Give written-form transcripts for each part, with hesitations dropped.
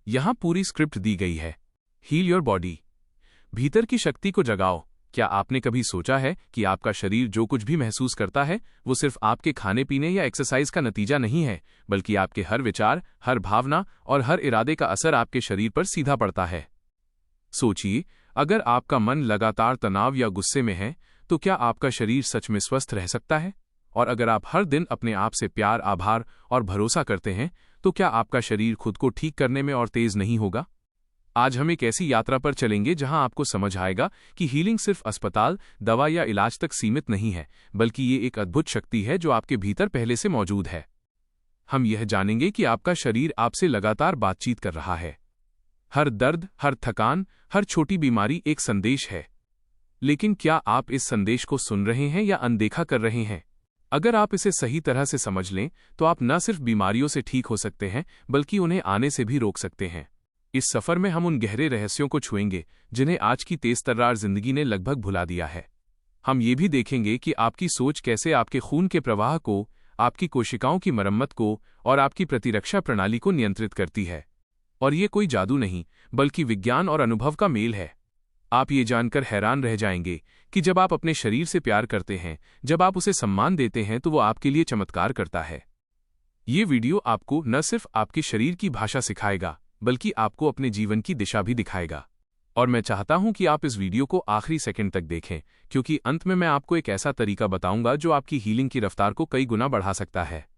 यहाँ पूरी स्क्रिप्ट दी गई है। Heal your body. भीतर की शक्ति को जगाओ। क्या आपने कभी सोचा है कि आपका शरीर जो कुछ भी महसूस करता है वो सिर्फ आपके खाने पीने या एक्सरसाइज का नतीजा नहीं है, बल्कि आपके हर विचार, हर भावना और हर इरादे का असर आपके शरीर पर सीधा पड़ता है। सोचिए, अगर आपका मन लगातार तनाव या गुस्से में है तो क्या आपका शरीर सच में स्वस्थ रह सकता है? और अगर आप हर दिन अपने आप से प्यार, आभार और भरोसा करते हैं तो क्या आपका शरीर खुद को ठीक करने में और तेज नहीं होगा? आज हम एक ऐसी यात्रा पर चलेंगे जहां आपको समझ आएगा कि हीलिंग सिर्फ अस्पताल, दवा या इलाज तक सीमित नहीं है, बल्कि ये एक अद्भुत शक्ति है जो आपके भीतर पहले से मौजूद है। हम यह जानेंगे कि आपका शरीर आपसे लगातार बातचीत कर रहा है। हर दर्द, हर थकान, हर छोटी बीमारी एक संदेश है। लेकिन क्या आप इस संदेश को सुन रहे हैं या अनदेखा कर रहे हैं? अगर आप इसे सही तरह से समझ लें तो आप न सिर्फ बीमारियों से ठीक हो सकते हैं, बल्कि उन्हें आने से भी रोक सकते हैं। इस सफर में हम उन गहरे रहस्यों को छुएंगे जिन्हें आज की तेज-तर्रार जिंदगी ने लगभग भुला दिया है। हम ये भी देखेंगे कि आपकी सोच कैसे आपके खून के प्रवाह को, आपकी कोशिकाओं की मरम्मत को और आपकी प्रतिरक्षा प्रणाली को नियंत्रित करती है। और ये कोई जादू नहीं, बल्कि विज्ञान और अनुभव का मेल है। आप ये जानकर हैरान रह जाएंगे कि जब आप अपने शरीर से प्यार करते हैं, जब आप उसे सम्मान देते हैं, तो वो आपके लिए चमत्कार करता है। ये वीडियो आपको न सिर्फ आपके शरीर की भाषा सिखाएगा, बल्कि आपको अपने जीवन की दिशा भी दिखाएगा। और मैं चाहता हूं कि आप इस वीडियो को आखिरी सेकंड तक देखें, क्योंकि अंत में मैं आपको एक ऐसा तरीका बताऊंगा जो आपकी हीलिंग की रफ्तार को कई गुना बढ़ा सकता है।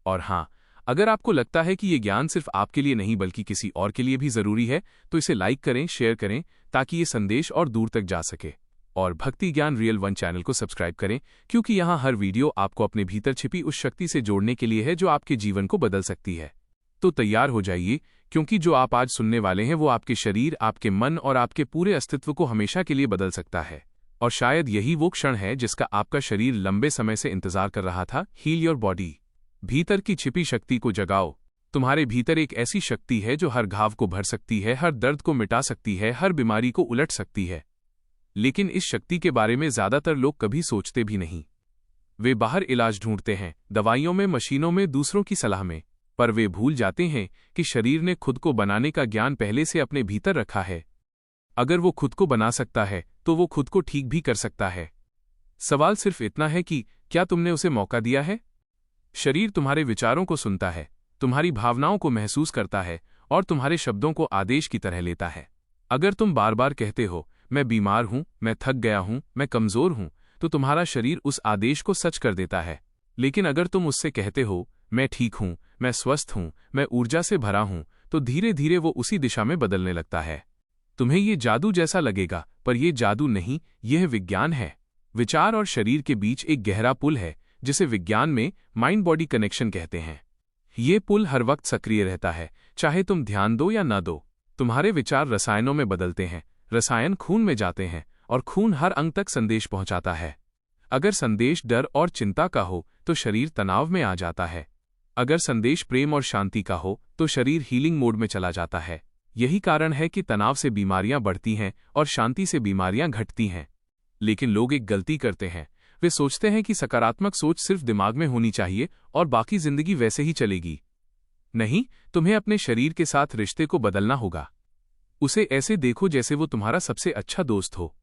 और हाँ, अगर आपको लगता है कि ये ज्ञान सिर्फ आपके लिए नहीं बल्कि किसी और के लिए भी जरूरी है, तो इसे लाइक करें, शेयर करें, ताकि ये संदेश और दूर तक जा सके। और भक्ति ज्ञान रियल वन चैनल को सब्सक्राइब करें, क्योंकि यहाँ हर वीडियो आपको अपने भीतर छिपी उस शक्ति से जोड़ने के लिए है जो आपके जीवन को बदल सकती है। तो तैयार हो जाइए, क्योंकि जो आप आज सुनने वाले हैं वो आपके शरीर, आपके मन और आपके पूरे अस्तित्व को हमेशा के लिए बदल सकता है। और शायद यही वो क्षण है जिसका आपका शरीर लंबे समय से इंतजार कर रहा था। Heal your body. भीतर की छिपी शक्ति को जगाओ। तुम्हारे भीतर एक ऐसी शक्ति है जो हर घाव को भर सकती है, हर दर्द को मिटा सकती है, हर बीमारी को उलट सकती है। लेकिन इस शक्ति के बारे में ज्यादातर लोग कभी सोचते भी नहीं। वे बाहर इलाज ढूंढते हैं, दवाइयों में, मशीनों में, दूसरों की सलाह में, पर वे भूल जाते हैं कि शरीर ने खुद को बनाने का ज्ञान पहले से अपने भीतर रखा है। अगर वो खुद को बना सकता है तो वो खुद को ठीक भी कर सकता है। सवाल सिर्फ इतना है कि क्या तुमने उसे मौका दिया है? शरीर तुम्हारे विचारों को सुनता है, तुम्हारी भावनाओं को महसूस करता है और तुम्हारे शब्दों को आदेश की तरह लेता है। अगर तुम बार बार कहते हो, मैं बीमार हूं, मैं थक गया हूं, मैं कमजोर हूं, तो तुम्हारा शरीर उस आदेश को सच कर देता है। लेकिन अगर तुम उससे कहते हो, मैं ठीक हूं, मैं स्वस्थ हूं, मैं ऊर्जा से भरा हूं, तो धीरे धीरे वो उसी दिशा में बदलने लगता है। तुम्हें ये जादू जैसा लगेगा, पर यह जादू नहीं, यह विज्ञान है। विचार और शरीर के बीच एक गहरा पुल है जिसे विज्ञान में माइंड बॉडी कनेक्शन कहते हैं। ये पुल हर वक्त सक्रिय रहता है, चाहे तुम ध्यान दो या न दो। तुम्हारे विचार रसायनों में बदलते हैं, रसायन खून में जाते हैं और खून हर अंग तक संदेश पहुंचाता है। अगर संदेश डर और चिंता का हो तो शरीर तनाव में आ जाता है। अगर संदेश प्रेम और शांति का हो तो शरीर हीलिंग मोड में चला जाता है। यही कारण है कि तनाव से बीमारियां बढ़ती हैं और शांति से बीमारियां घटती हैं। लेकिन लोग एक गलती करते हैं, वे सोचते हैं कि सकारात्मक सोच सिर्फ दिमाग में होनी चाहिए और बाकी जिंदगी वैसे ही चलेगी। नहीं, तुम्हें अपने शरीर के साथ रिश्ते को बदलना होगा। उसे ऐसे देखो जैसे वो तुम्हारा सबसे अच्छा दोस्त हो।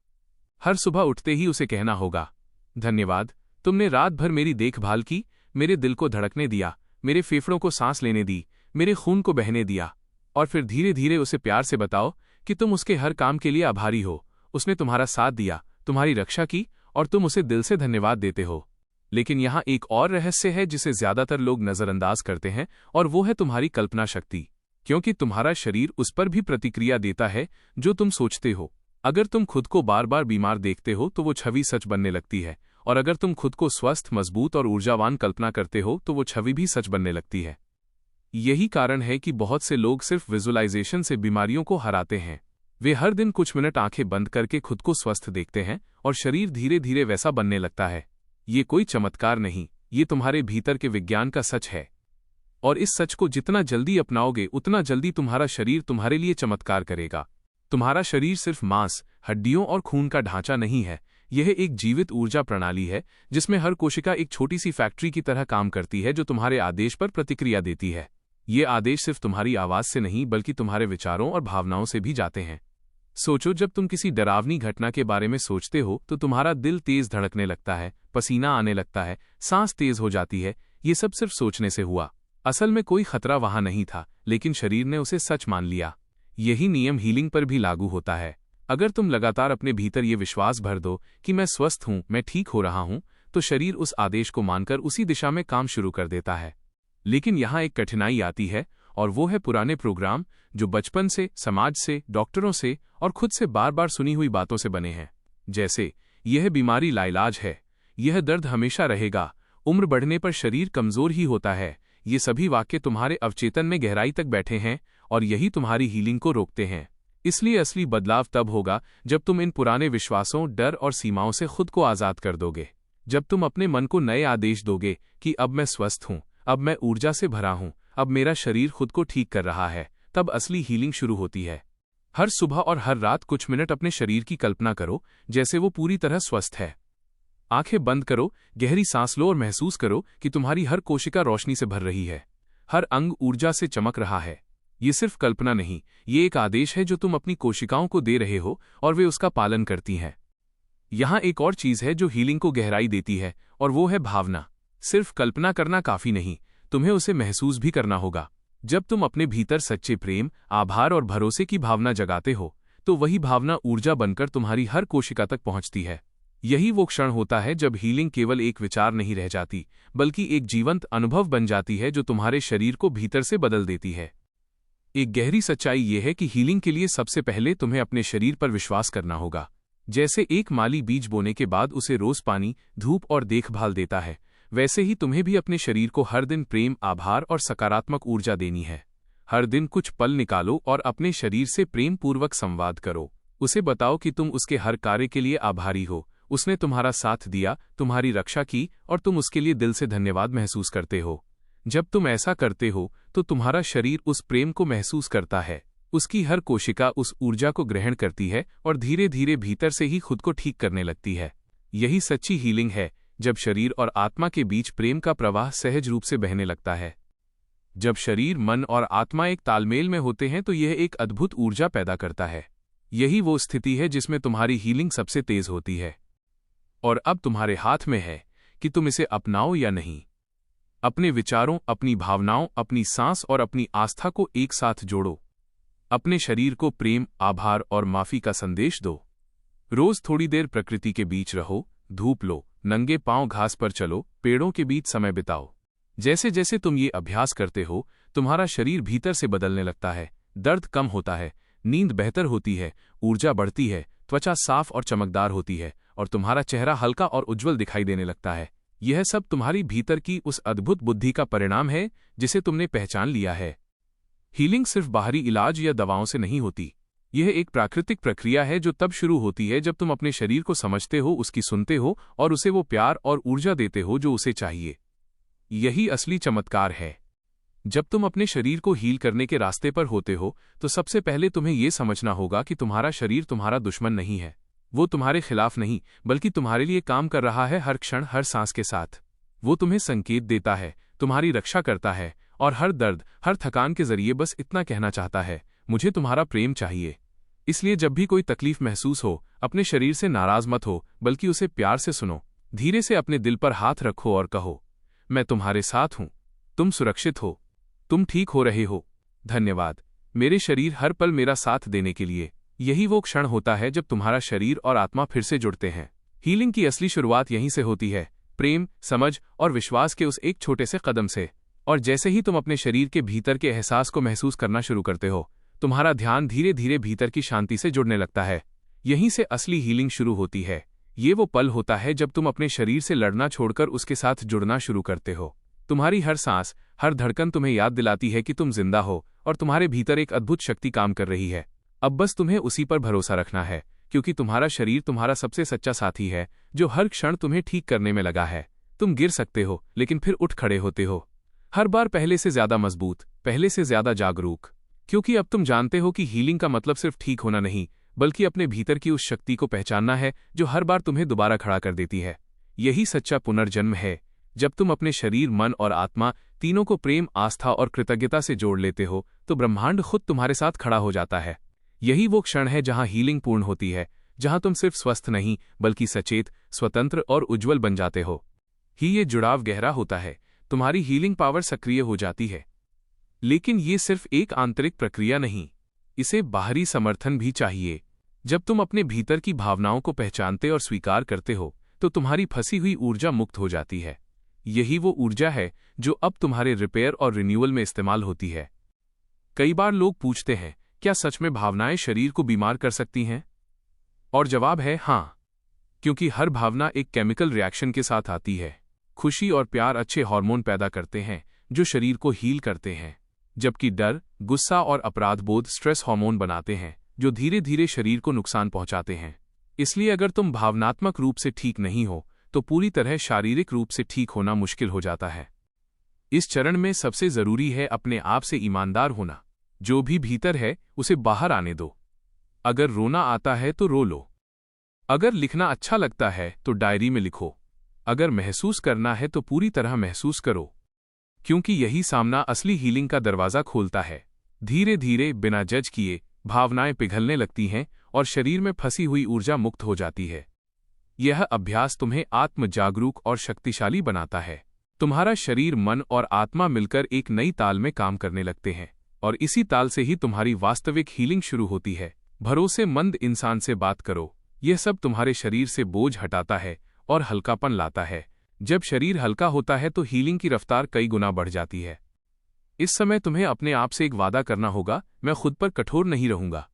हर सुबह उठते ही उसे कहना होगा, धन्यवाद, तुमने रात भर मेरी देखभाल की, मेरे दिल को धड़कने दिया, मेरे फेफड़ों को सांस लेने दी, मेरे खून को बहने दिया। और फिर धीरे धीरे उसे प्यार से बताओ कि तुम उसके हर काम के लिए आभारी हो। उसने तुम्हारा साथ दिया, तुम्हारी रक्षा की और तुम उसे दिल से धन्यवाद देते हो। लेकिन यहाँ एक और रहस्य है जिसे ज्यादातर लोग नजरअंदाज करते हैं, और वो है तुम्हारी कल्पना शक्ति। क्योंकि तुम्हारा शरीर उस पर भी प्रतिक्रिया देता है जो तुम सोचते हो। अगर तुम खुद को बार बार बीमार देखते हो तो वो छवि सच बनने लगती है, और अगर तुम खुद को स्वस्थ, मजबूत और ऊर्जावान कल्पना करते हो तो वो छवि भी सच बनने लगती है। यही कारण है कि बहुत से लोग सिर्फ विजुअलाइजेशन से बीमारियों को हराते हैं। वे हर दिन कुछ मिनट आंखें बंद करके खुद को स्वस्थ देखते हैं और शरीर धीरे धीरे वैसा बनने लगता है। ये कोई चमत्कार नहीं, ये तुम्हारे भीतर के विज्ञान का सच है। और इस सच को जितना जल्दी अपनाओगे उतना जल्दी तुम्हारा शरीर तुम्हारे लिए चमत्कार करेगा। तुम्हारा शरीर सिर्फ मांस, हड्डियों और खून का ढांचा नहीं है, यह एक जीवित ऊर्जा प्रणाली है जिसमें हर कोशिका एक छोटी सी फैक्ट्री की तरह काम करती है जो तुम्हारे आदेश पर प्रतिक्रिया देती है। ये आदेश सिर्फ तुम्हारी आवाज से नहीं बल्कि तुम्हारे विचारों और भावनाओं से भी जाते हैं। सोचो, जब तुम किसी डरावनी घटना के बारे में सोचते हो तो तुम्हारा दिल तेज धड़कने लगता है, पसीना आने लगता है, सांस तेज हो जाती है। ये सब सिर्फ सोचने से हुआ। असल में कोई खतरा वहां नहीं था, लेकिन शरीर ने उसे सच मान लिया। यही नियम हीलिंग पर भी लागू होता है। अगर तुम लगातार अपने भीतर ये विश्वास भर दो कि मैं स्वस्थ हूं, मैं ठीक हो रहा हूं, तो शरीर उस आदेश को मानकर उसी दिशा में काम शुरू कर देता है। लेकिन यहाँ एक कठिनाई आती है, और वो है पुराने प्रोग्राम जो बचपन से, समाज से, डॉक्टरों से और खुद से बार बार सुनी हुई बातों से बने हैं। जैसे, यह बीमारी लाइलाज है, यह दर्द हमेशा रहेगा, उम्र बढ़ने पर शरीर कमजोर ही होता है। ये सभी वाक्य तुम्हारे अवचेतन में गहराई तक बैठे हैं और यही तुम्हारी हीलिंग को रोकते हैं। इसलिए असली बदलाव तब होगा जब तुम इन पुराने विश्वासों, डर और सीमाओं से खुद को आजाद कर दोगे। जब तुम अपने मन को नए आदेश दोगे कि अब मैं स्वस्थ हूं, अब मैं ऊर्जा से भरा हूं, अब मेरा शरीर खुद को ठीक कर रहा है, तब असली हीलिंग शुरू होती है। हर सुबह और हर रात कुछ मिनट अपने शरीर की कल्पना करो जैसे वो पूरी तरह स्वस्थ है। आंखें बंद करो, गहरी सांस लो और महसूस करो कि तुम्हारी हर कोशिका रोशनी से भर रही है, हर अंग ऊर्जा से चमक रहा है। ये सिर्फ कल्पना नहीं, ये एक आदेश है जो तुम अपनी कोशिकाओं को दे रहे हो और वे उसका पालन करती हैं। यहाँ एक और चीज है जो हीलिंग को गहराई देती है, और वो है भावना। सिर्फ कल्पना करना काफी नहीं, तुम्हें उसे महसूस भी करना होगा। जब तुम अपने भीतर सच्चे प्रेम, आभार और भरोसे की भावना जगाते हो, तो वही भावना ऊर्जा बनकर तुम्हारी हर कोशिका तक पहुंचती है। यही वो क्षण होता है जब हीलिंग केवल एक विचार नहीं रह जाती, बल्कि एक जीवंत अनुभव बन जाती है जो तुम्हारे शरीर को भीतर से बदल देती है। एक गहरी सच्चाई यह है कि हीलिंग के लिए सबसे पहले तुम्हें अपने शरीर पर विश्वास करना होगा। जैसे एक माली बीज बोने के बाद उसे रोज पानी, धूप और देखभाल देता है, वैसे ही तुम्हें भी अपने शरीर को हर दिन प्रेम, आभार और सकारात्मक ऊर्जा देनी है। हर दिन कुछ पल निकालो और अपने शरीर से प्रेम पूर्वक संवाद करो। उसे बताओ कि तुम उसके हर कार्य के लिए आभारी हो, उसने तुम्हारा साथ दिया, तुम्हारी रक्षा की और तुम उसके लिए दिल से धन्यवाद महसूस करते हो। जब तुम ऐसा करते हो तो तुम्हारा शरीर उस प्रेम को महसूस करता है, उसकी हर कोशिका उस ऊर्जा को ग्रहण करती है और धीरे धीरे भीतर से ही खुद को ठीक करने लगती है। यही सच्ची हीलिंग है, जब शरीर और आत्मा के बीच प्रेम का प्रवाह सहज रूप से बहने लगता है। जब शरीर, मन और आत्मा एक तालमेल में होते हैं तो यह एक अद्भुत ऊर्जा पैदा करता है। यही वो स्थिति है जिसमें तुम्हारी हीलिंग सबसे तेज होती है। और अब तुम्हारे हाथ में है कि तुम इसे अपनाओ या नहीं। अपने विचारों, अपनी भावनाओं, अपनी सांस और अपनी आस्था को एक साथ जोड़ो। अपने शरीर को प्रेम, आभार और माफी का संदेश दो। रोज थोड़ी देर प्रकृति के बीच रहो, धूप लो, नंगे पांव घास पर चलो, पेड़ों के बीच समय बिताओ। जैसे जैसे तुम ये अभ्यास करते हो, तुम्हारा शरीर भीतर से बदलने लगता है। दर्द कम होता है, नींद बेहतर होती है, ऊर्जा बढ़ती है, त्वचा साफ और चमकदार होती है और तुम्हारा चेहरा हल्का और उज्जवल दिखाई देने लगता है। यह सब तुम्हारी भीतर की उस अद्भुत बुद्धि का परिणाम है जिसे तुमने पहचान लिया है। हीलिंग सिर्फ बाहरी इलाज या दवाओं से नहीं होती। यह एक प्राकृतिक प्रक्रिया है जो तब शुरू होती है जब तुम अपने शरीर को समझते हो, उसकी सुनते हो और उसे वो प्यार और ऊर्जा देते हो जो उसे चाहिए। यही असली चमत्कार है। जब तुम अपने शरीर को हील करने के रास्ते पर होते हो तो सबसे पहले तुम्हें यह समझना होगा कि तुम्हारा शरीर तुम्हारा दुश्मन नहीं है। वो तुम्हारे खिलाफ नहीं, बल्कि तुम्हारे लिए काम कर रहा है, हर क्षण, हर सांस के साथ। वो तुम्हें संकेत देता है, तुम्हारी रक्षा करता है और हर दर्द, हर थकान के जरिए बस इतना कहना चाहता है, मुझे तुम्हारा प्रेम चाहिए। इसलिए जब भी कोई तकलीफ महसूस हो, अपने शरीर से नाराज मत हो, बल्कि उसे प्यार से सुनो। धीरे से अपने दिल पर हाथ रखो और कहो, मैं तुम्हारे साथ हूं, तुम सुरक्षित हो, तुम ठीक हो रहे हो। धन्यवाद मेरे शरीर, हर पल मेरा साथ देने के लिए। यही वो क्षण होता है जब तुम्हारा शरीर और आत्मा फिर से जुड़ते हैं। हीलिंग की असली शुरुआत यहीं से होती है, प्रेम, समझ और विश्वास के उस एक छोटे से कदम से। और जैसे ही तुम अपने शरीर के भीतर के एहसास को महसूस करना शुरू करते हो, तुम्हारा ध्यान धीरे धीरे भीतर की शांति से जुड़ने लगता है। यहीं से असली हीलिंग शुरू होती है। ये वो पल होता है जब तुम अपने शरीर से लड़ना छोड़कर उसके साथ जुड़ना शुरू करते हो। तुम्हारी हर सांस, हर धड़कन तुम्हें याद दिलाती है कि तुम जिंदा हो और तुम्हारे भीतर एक अद्भुत शक्ति काम कर रही है। अब बस तुम्हें उसी पर भरोसा रखना है, क्योंकि तुम्हारा शरीर तुम्हारा सबसे सच्चा साथी है जो हर क्षण तुम्हें ठीक करने में लगा है। तुम गिर सकते हो, लेकिन फिर उठ खड़े होते हो, हर बार पहले से ज्यादा मजबूत, पहले से ज्यादा जागरूक। क्योंकि अब तुम जानते हो कि हीलिंग का मतलब सिर्फ ठीक होना नहीं, बल्कि अपने भीतर की उस शक्ति को पहचानना है जो हर बार तुम्हें दोबारा खड़ा कर देती है। यही सच्चा पुनर्जन्म है, जब तुम अपने शरीर, मन और आत्मा तीनों को प्रेम, आस्था और कृतज्ञता से जोड़ लेते हो तो ब्रह्मांड खुद तुम्हारे साथ खड़ा हो जाता है। यही वो क्षण है जहां हीलिंग पूर्ण होती है, जहां तुम सिर्फ स्वस्थ नहीं बल्कि सचेत, स्वतंत्र और उज्जवल बन जाते हो। ये जुड़ाव गहरा होता है, तुम्हारी हीलिंग पावर सक्रिय हो जाती है। लेकिन ये सिर्फ एक आंतरिक प्रक्रिया नहीं, इसे बाहरी समर्थन भी चाहिए। जब तुम अपने भीतर की भावनाओं को पहचानते और स्वीकार करते हो तो तुम्हारी फंसी हुई ऊर्जा मुक्त हो जाती है। यही वो ऊर्जा है जो अब तुम्हारे रिपेयर और रिन्यूअल में इस्तेमाल होती है। कई बार लोग पूछते हैं, क्या सच में भावनाएं शरीर को बीमार कर सकती हैं? और जवाब है हाँ, क्योंकि हर भावना एक केमिकल रिएक्शन के साथ आती है। खुशी और प्यार अच्छे हार्मोन पैदा करते हैं जो शरीर को हील करते हैं, जबकि डर, गुस्सा और अपराध बोध स्ट्रेस हार्मोन बनाते हैं जो धीरे धीरे शरीर को नुकसान पहुंचाते हैं। इसलिए अगर तुम भावनात्मक रूप से ठीक नहीं हो तो पूरी तरह शारीरिक रूप से ठीक होना मुश्किल हो जाता है। इस चरण में सबसे जरूरी है अपने आप से ईमानदार होना। जो भी भीतर है उसे बाहर आने दो। अगर रोना आता है तो रो लो। अगर लिखना अच्छा लगता है तो डायरी में लिखो। अगर महसूस करना है तो पूरी तरह महसूस करो, क्योंकि यही सामना असली हीलिंग का दरवाजा खोलता है। धीरे धीरे, बिना जज किए, भावनाएं पिघलने लगती हैं और शरीर में फंसी हुई ऊर्जा मुक्त हो जाती है। यह अभ्यास तुम्हें आत्म जागरूक और शक्तिशाली बनाता है। तुम्हारा शरीर, मन और आत्मा मिलकर एक नई ताल में काम करने लगते हैं और इसी ताल से ही तुम्हारी वास्तविक हीलिंग शुरू होती है। भरोसेमंद इंसान से बात करो। यह सब तुम्हारे शरीर से बोझ हटाता है और हल्कापन लाता है। जब शरीर हल्का होता है तो हीलिंग की रफ्तार कई गुना बढ़ जाती है। इस समय तुम्हें अपने आप से एक वादा करना होगा, मैं खुद पर कठोर नहीं रहूंगा।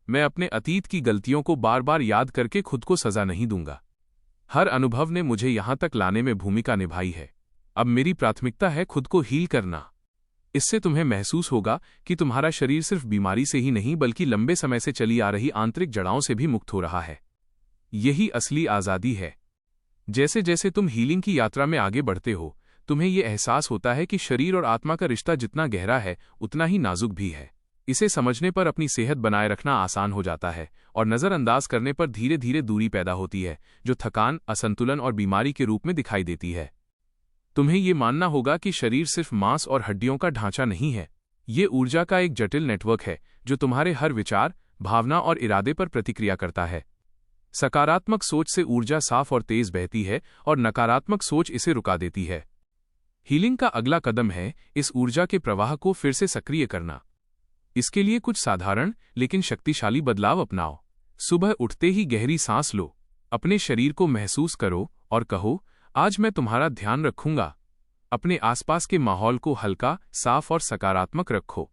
मैं अपने अतीत की गलतियों को बार बार याद करके खुद को सजा नहीं दूंगा। हर अनुभव ने मुझे यहां तक लाने में भूमिका निभाई है। अब मेरी प्राथमिकता है खुद को हील करना। इससे तुम्हें महसूस होगा कि तुम्हारा शरीर सिर्फ बीमारी से ही नहीं बल्कि लंबे समय से चली आ रही आंतरिक जड़ाओं से भी मुक्त हो रहा है। यही असली आज़ादी है। जैसे जैसे तुम हीलिंग की यात्रा में आगे बढ़ते हो, तुम्हें यह एहसास होता है कि शरीर और आत्मा का रिश्ता जितना गहरा है उतना ही नाजुक भी है। इसे समझने पर अपनी सेहत बनाए रखना आसान हो जाता है और नज़रअंदाज करने पर धीरे धीरे दूरी पैदा होती है जो थकान, असंतुलन और बीमारी के रूप में दिखाई देती है। तुम्हें ये मानना होगा कि शरीर सिर्फ मांस और हड्डियों का ढांचा नहीं है। ये ऊर्जा का एक जटिल नेटवर्क है जो तुम्हारे हर विचार, भावना और इरादे पर प्रतिक्रिया करता है। सकारात्मक सोच से ऊर्जा साफ और तेज बहती है और नकारात्मक सोच इसे रुका देती है। हीलिंग का अगला कदम है इस ऊर्जा के प्रवाह को फिर से सक्रिय करना। इसके लिए कुछ साधारण लेकिन शक्तिशाली बदलाव अपनाओ। सुबह उठते ही गहरी सांस लो, अपने शरीर को महसूस करो और कहो, आज मैं तुम्हारा ध्यान रखूंगा। अपने आसपास के माहौल को हल्का, साफ और सकारात्मक रखो।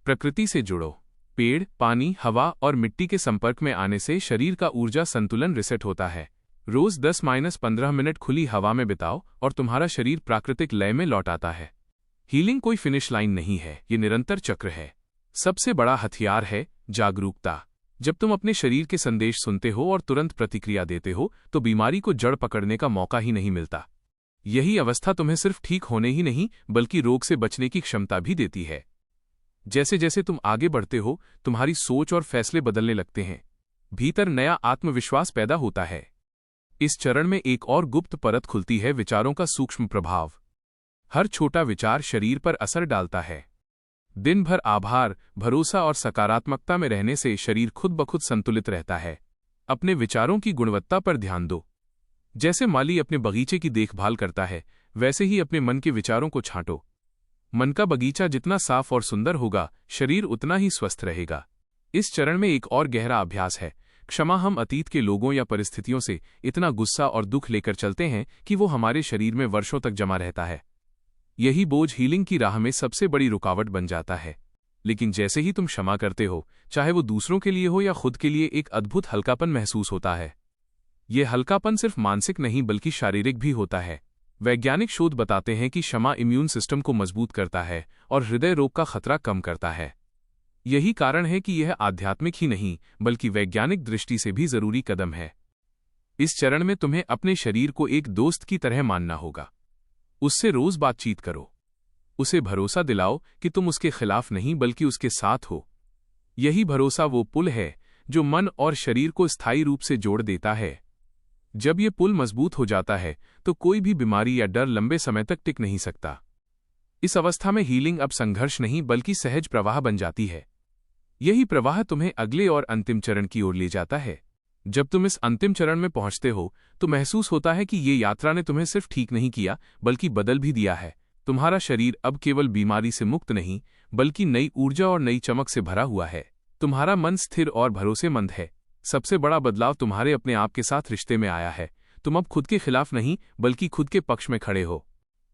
प्रकृति से जुड़ो। पेड़, पानी, हवा और मिट्टी के संपर्क में आने से शरीर का ऊर्जा संतुलन रिसेट होता है। रोज 10-15 मिनट खुली हवा में बिताओ और तुम्हारा शरीर प्राकृतिक लय में लौट आता है। हीलिंग कोई फिनिश लाइन नहीं है, ये निरंतर चक्र है। सबसे बड़ा हथियार है जागरूकता। जब तुम अपने शरीर के संदेश सुनते हो और तुरंत प्रतिक्रिया देते हो तो बीमारी को जड़ पकड़ने का मौका ही नहीं मिलता। यही अवस्था तुम्हें सिर्फ ठीक होने ही नहीं बल्कि रोग से बचने की क्षमता भी देती है। जैसे जैसे तुम आगे बढ़ते हो, तुम्हारी सोच और फैसले बदलने लगते हैं। भीतर नया आत्मविश्वास पैदा होता है। इस चरण में एक और गुप्त परत खुलती है, विचारों का सूक्ष्म प्रभाव। हर छोटा विचार शरीर पर असर डालता है। दिन भर आभार, भरोसा और सकारात्मकता में रहने से शरीर खुद ब खुद संतुलित रहता है। अपने विचारों की गुणवत्ता पर ध्यान दो। जैसे माली अपने बगीचे की देखभाल करता है, वैसे ही अपने मन के विचारों को छांटो। मन का बगीचा जितना साफ और सुंदर होगा, शरीर उतना ही स्वस्थ रहेगा। इस चरण में एक और गहरा अभ्यास है क्षमा। हम अतीत के लोगों या परिस्थितियों से इतना गुस्सा और दुख लेकर चलते हैं कि वो हमारे शरीर में वर्षों तक जमा रहता है। यही बोझ हीलिंग की राह में सबसे बड़ी रुकावट बन जाता है। लेकिन जैसे ही तुम क्षमा करते हो, चाहे वो दूसरों के लिए हो या खुद के लिए, एक अद्भुत हल्कापन महसूस होता है। ये हल्कापन सिर्फ मानसिक नहीं बल्कि शारीरिक भी होता है। वैज्ञानिक शोध बताते हैं कि क्षमा इम्यून सिस्टम को मजबूत करता है और हृदय रोग का खतरा कम करता है। यही कारण है कि यह आध्यात्मिक ही नहीं बल्कि वैज्ञानिक दृष्टि से भी जरूरी कदम है। इस चरण में तुम्हें अपने शरीर को एक दोस्त की तरह मानना होगा। उससे रोज बातचीत करो। उसे भरोसा दिलाओ कि तुम उसके खिलाफ नहीं बल्कि उसके साथ हो। यही भरोसा वो पुल है जो मन और शरीर को स्थायी रूप से जोड़ देता है। जब ये पुल मजबूत हो जाता है तो कोई भी बीमारी या डर लंबे समय तक टिक नहीं सकता। इस अवस्था में हीलिंग अब संघर्ष नहीं बल्कि सहज प्रवाह बन जाती है। यही प्रवाह तुम्हें अगले और अंतिम चरण की ओर ले जाता है। जब तुम इस अंतिम चरण में पहुंचते हो तो महसूस होता है कि ये यात्रा ने तुम्हें सिर्फ ठीक नहीं किया बल्कि बदल भी दिया है। तुम्हारा शरीर अब केवल बीमारी से मुक्त नहीं बल्कि नई ऊर्जा और नई चमक से भरा हुआ है। तुम्हारा मन स्थिर और भरोसेमंद है। सबसे बड़ा बदलाव तुम्हारे अपने आप के साथ रिश्ते में आया है। तुम अब खुद के खिलाफ नहीं बल्कि खुद के पक्ष में खड़े हो।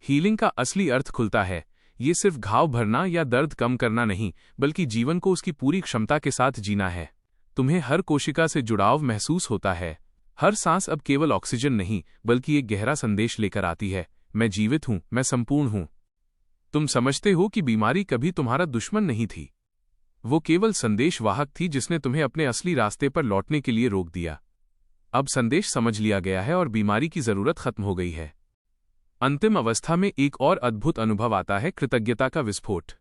हीलिंग का असली अर्थ खुलता है। ये सिर्फ घाव भरना या दर्द कम करना नहीं बल्कि जीवन को उसकी पूरी क्षमता के साथ जीना है। तुम्हें हर कोशिका से जुड़ाव महसूस होता है। हर सांस अब केवल ऑक्सीजन नहीं बल्कि एक गहरा संदेश लेकर आती है, मैं जीवित हूं, मैं संपूर्ण हूं। तुम समझते हो कि बीमारी कभी तुम्हारा दुश्मन नहीं थी। वो केवल संदेशवाहक थी जिसने तुम्हें अपने असली रास्ते पर लौटने के लिए रोक दिया। अब संदेश समझ लिया गया है और बीमारी की जरूरत खत्म हो गई है। अंतिम अवस्था में एक और अद्भुत अनुभव आता है, कृतज्ञता का विस्फोट।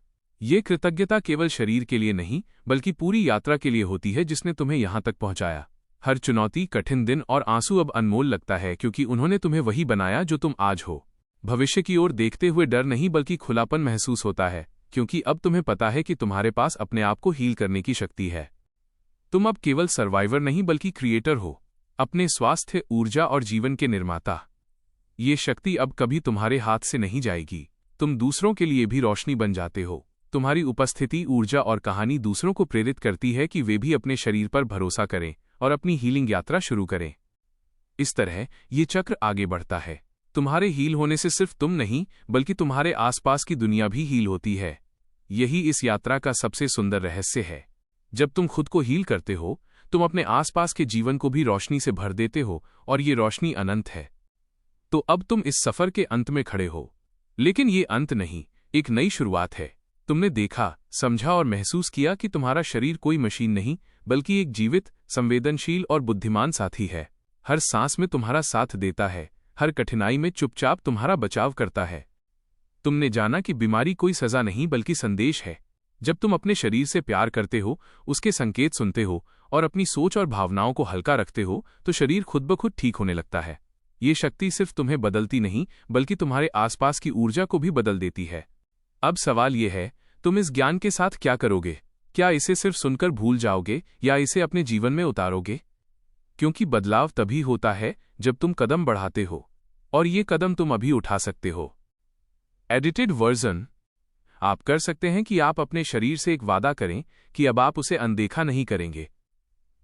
ये कृतज्ञता केवल शरीर के लिए नहीं बल्कि पूरी यात्रा के लिए होती है जिसने तुम्हें यहां तक पहुंचाया। हर चुनौती, कठिन दिन और आंसू अब अनमोल लगता है क्योंकि उन्होंने तुम्हें वही बनाया जो तुम आज हो। भविष्य की ओर देखते हुए डर नहीं बल्कि खुलापन महसूस होता है क्योंकि अब तुम्हें पता है कि तुम्हारे पास अपने आप को हील करने की शक्ति है। तुम अब केवल सर्वाइवर नहीं बल्कि क्रिएटर हो, अपने स्वास्थ्य, ऊर्जा और जीवन के निर्माता। ये शक्ति अब कभी तुम्हारे हाथ से नहीं जाएगी। तुम दूसरों के लिए भी रोशनी बन जाते हो। तुम्हारी उपस्थिति, ऊर्जा और कहानी दूसरों को प्रेरित करती है कि वे भी अपने शरीर पर भरोसा करें और अपनी हीलिंग यात्रा शुरू करें। इस तरह ये चक्र आगे बढ़ता है। तुम्हारे हील होने से सिर्फ तुम नहीं बल्कि तुम्हारे आसपास की दुनिया भी हील होती है। यही इस यात्रा का सबसे सुंदर रहस्य है। जब तुम खुद को हील करते हो तुम अपने आसपास के जीवन को भी रोशनी से भर देते हो और ये रोशनी अनंत है। तो अब तुम इस सफर के अंत में खड़े हो, लेकिन ये अंत नहीं, एक नई शुरुआत है। तुमने देखा, समझा और महसूस किया कि तुम्हारा शरीर कोई मशीन नहीं बल्कि एक जीवित, संवेदनशील और बुद्धिमान साथी है। हर सांस में तुम्हारा साथ देता है, हर कठिनाई में चुपचाप तुम्हारा बचाव करता है। तुमने जाना कि बीमारी कोई सजा नहीं बल्कि संदेश है। जब तुम अपने शरीर से प्यार करते हो, उसके संकेत सुनते हो और अपनी सोच और भावनाओं को हल्का रखते हो तो शरीर खुद ब खुद ठीक होने लगता है। ये शक्ति सिर्फ तुम्हें बदलती नहीं बल्कि तुम्हारे आसपास की ऊर्जा को भी बदल देती है। अब सवाल ये है, तुम इस ज्ञान के साथ क्या करोगे? क्या इसे सिर्फ सुनकर भूल जाओगे या इसे अपने जीवन में उतारोगे? क्योंकि बदलाव तभी होता है जब तुम कदम बढ़ाते हो, और ये कदम तुम अभी उठा सकते हो। Edited version. आप कर सकते हैं कि आप अपने शरीर से एक वादा करें कि अब आप उसे अनदेखा नहीं करेंगे।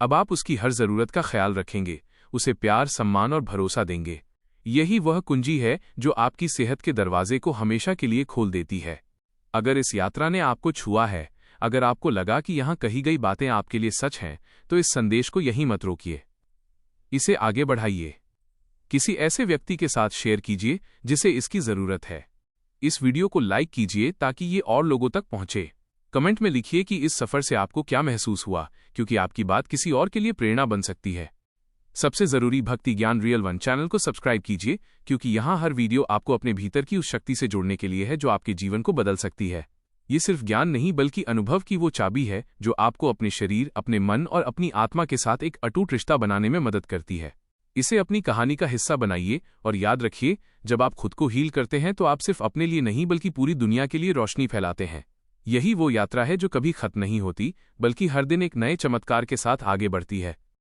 अब आप उसकी हर जरूरत का ख्याल रखेंगे, उसे प्यार, सम्मान और भरोसा देंगे। यही वह कुंजी है जो आपकी सेहत के दरवाजे को हमेशा के लिए खोल देती है। अगर इस यात्रा ने आपको छुआ है, अगर आपको लगा कि यहां कही गई बातें आपके लिए सच हैं, तो इस संदेश को यहीं मत रोकिए। इसे आगे बढ़ाइए। किसी ऐसे व्यक्ति के साथ शेयर कीजिए जिसे इसकी जरूरत है। इस वीडियो को लाइक कीजिए ताकि ये और लोगों तक पहुंचे। कमेंट में लिखिए कि इस सफर से आपको क्या महसूस हुआ, क्योंकि आपकी बात किसी और के लिए प्रेरणा बन सकती है। सबसे जरूरी, भक्ति ज्ञान रियल वन चैनल को सब्सक्राइब कीजिए क्योंकि यहाँ हर वीडियो आपको अपने भीतर की उस शक्ति से जोड़ने के लिए है जो आपके जीवन को बदल सकती है। ये सिर्फ ज्ञान नहीं बल्कि अनुभव की वो चाबी है जो आपको अपने शरीर, अपने मन और अपनी आत्मा के साथ एक अटूट रिश्ता बनाने में मदद करती है। इसे अपनी कहानी का हिस्सा बनाइए और याद रखिए, जब आप खुद को हील करते हैं तो आप सिर्फ अपने लिए नहीं बल्कि पूरी दुनिया के लिए रोशनी फैलाते हैं। यही वो यात्रा है जो कभी खत्म नहीं होती बल्कि हर दिन एक नए चमत्कार के साथ आगे बढ़ती है।